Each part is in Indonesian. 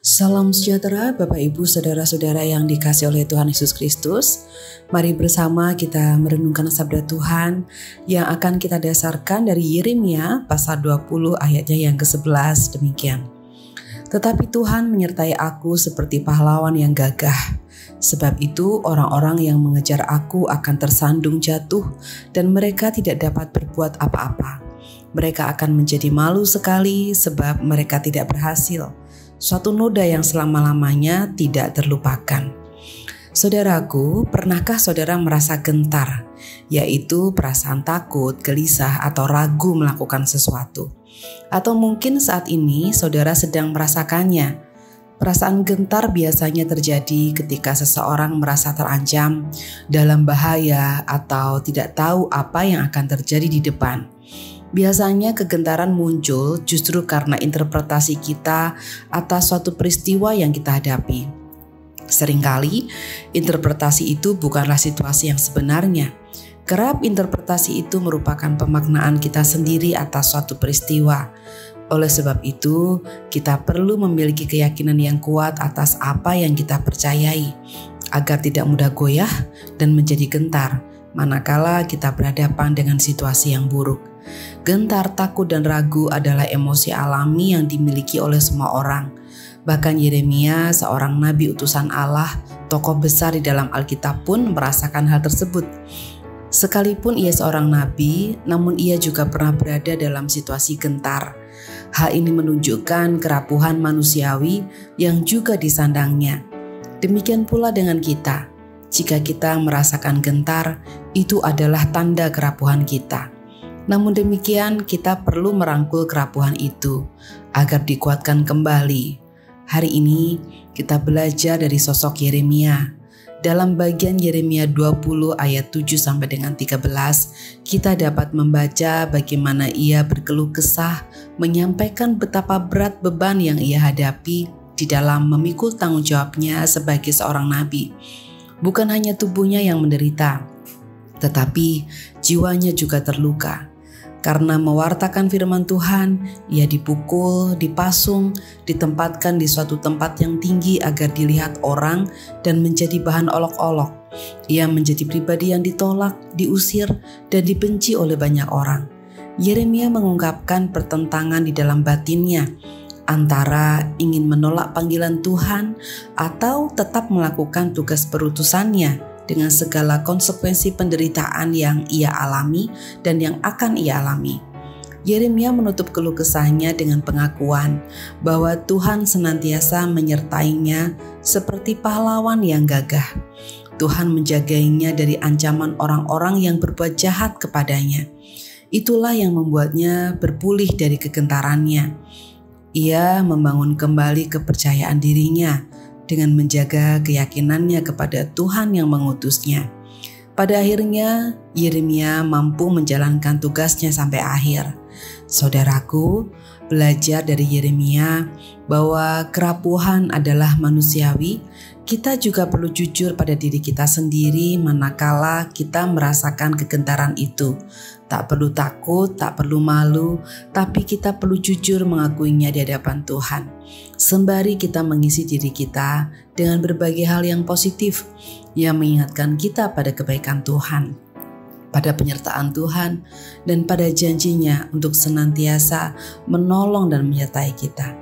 Salam sejahtera Bapak Ibu Saudara-saudara yang dikasihi oleh Tuhan Yesus Kristus. Mari bersama kita merenungkan sabda Tuhan yang akan kita dasarkan dari Yeremia pasal 20 ayatnya yang ke-11 demikian. Tetapi Tuhan menyertai aku seperti pahlawan yang gagah. Sebab itu orang-orang yang mengejar aku akan tersandung jatuh dan mereka tidak dapat berbuat apa-apa. Mereka akan menjadi malu sekali sebab mereka tidak berhasil. Suatu noda yang selama-lamanya tidak terlupakan. Saudaraku, pernahkah saudara merasa gentar, yaitu perasaan takut, gelisah, atau ragu melakukan sesuatu? Atau mungkin saat ini saudara sedang merasakannya. Perasaan gentar biasanya terjadi ketika seseorang merasa terancam, dalam bahaya, atau tidak tahu apa yang akan terjadi di depan. Biasanya kegentaran muncul justru karena interpretasi kita atas suatu peristiwa yang kita hadapi. Seringkali interpretasi itu bukanlah situasi yang sebenarnya. Kerap interpretasi itu merupakan pemaknaan kita sendiri atas suatu peristiwa. Oleh sebab itu, kita perlu memiliki keyakinan yang kuat atas apa yang kita percayai, agar tidak mudah goyah dan menjadi gentar manakala kita berhadapan dengan situasi yang buruk. Gentar, takut, dan ragu adalah emosi alami yang dimiliki oleh semua orang. Bahkan Yeremia, seorang nabi utusan Allah, tokoh besar di dalam Alkitab pun merasakan hal tersebut. Sekalipun ia seorang nabi, namun ia juga pernah berada dalam situasi gentar. Hal ini menunjukkan kerapuhan manusiawi yang juga disandangnya. Demikian pula dengan kita. Jika kita merasakan gentar, itu adalah tanda kerapuhan kita. Namun demikian, kita perlu merangkul kerapuhan itu agar dikuatkan kembali. Hari ini kita belajar dari sosok Yeremia. Dalam bagian Yeremia 20 ayat 7 sampai dengan 13, kita dapat membaca bagaimana ia berkeluh kesah, menyampaikan betapa berat beban yang ia hadapi di dalam memikul tanggung jawabnya sebagai seorang nabi. Bukan hanya tubuhnya yang menderita, tetapi jiwanya juga terluka. Karena mewartakan firman Tuhan, ia dipukul, dipasung, ditempatkan di suatu tempat yang tinggi agar dilihat orang dan menjadi bahan olok-olok. Ia menjadi pribadi yang ditolak, diusir, dan dibenci oleh banyak orang. Yeremia mengungkapkan pertentangan di dalam batinnya, antara ingin menolak panggilan Tuhan atau tetap melakukan tugas perutusannya dengan segala konsekuensi penderitaan yang ia alami dan yang akan ia alami. Yeremia menutup keluh kesahnya dengan pengakuan bahwa Tuhan senantiasa menyertainya seperti pahlawan yang gagah. Tuhan menjagainya dari ancaman orang-orang yang berbuat jahat kepadanya. Itulah yang membuatnya berpulih dari kegentarannya. Ia membangun kembali kepercayaan dirinya dengan menjaga keyakinannya kepada Tuhan yang mengutusnya. Pada akhirnya, Yeremia mampu menjalankan tugasnya sampai akhir. Saudaraku, belajar dari Yeremia bahwa kerapuhan adalah manusiawi. Kita juga perlu jujur pada diri kita sendiri manakala kita merasakan kegentaran itu. Tak perlu takut, tak perlu malu, tapi kita perlu jujur mengakuinya di hadapan Tuhan. Sembari kita mengisi diri kita dengan berbagai hal yang positif yang mengingatkan kita pada kebaikan Tuhan, pada penyertaan Tuhan, dan pada janjinya untuk senantiasa menolong dan menyertai kita.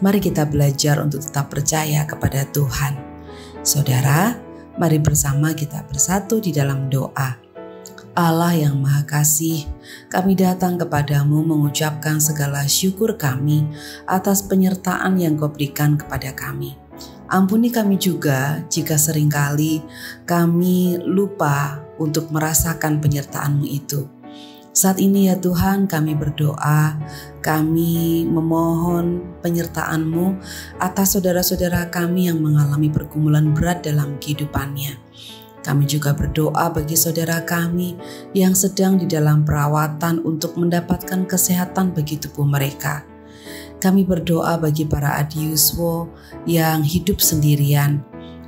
Mari kita belajar untuk tetap percaya kepada Tuhan. Saudara, mari bersama kita bersatu di dalam doa. Allah yang Maha Kasih, kami datang kepadamu mengucapkan segala syukur kami atas penyertaan yang Kau berikan kepada kami. Ampuni kami juga jika seringkali kami lupa untuk merasakan penyertaan-Mu itu. Saat ini ya Tuhan, kami berdoa, kami memohon penyertaan-Mu atas saudara-saudara kami yang mengalami pergumulan berat dalam kehidupannya. Kami juga berdoa bagi saudara kami yang sedang di dalam perawatan untuk mendapatkan kesehatan bagi tubuh mereka. Kami berdoa bagi para adiuswo yang hidup sendirian,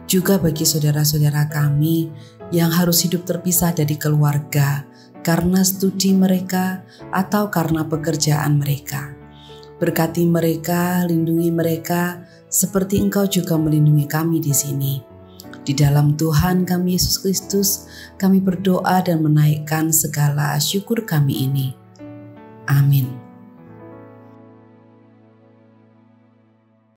juga bagi saudara-saudara kami yang harus hidup terpisah dari keluarga karena studi mereka atau karena pekerjaan mereka. Berkati mereka, lindungi mereka, seperti Engkau juga melindungi kami di sini. Di dalam Tuhan kami Yesus Kristus, kami berdoa dan menaikkan segala syukur kami ini. Amin.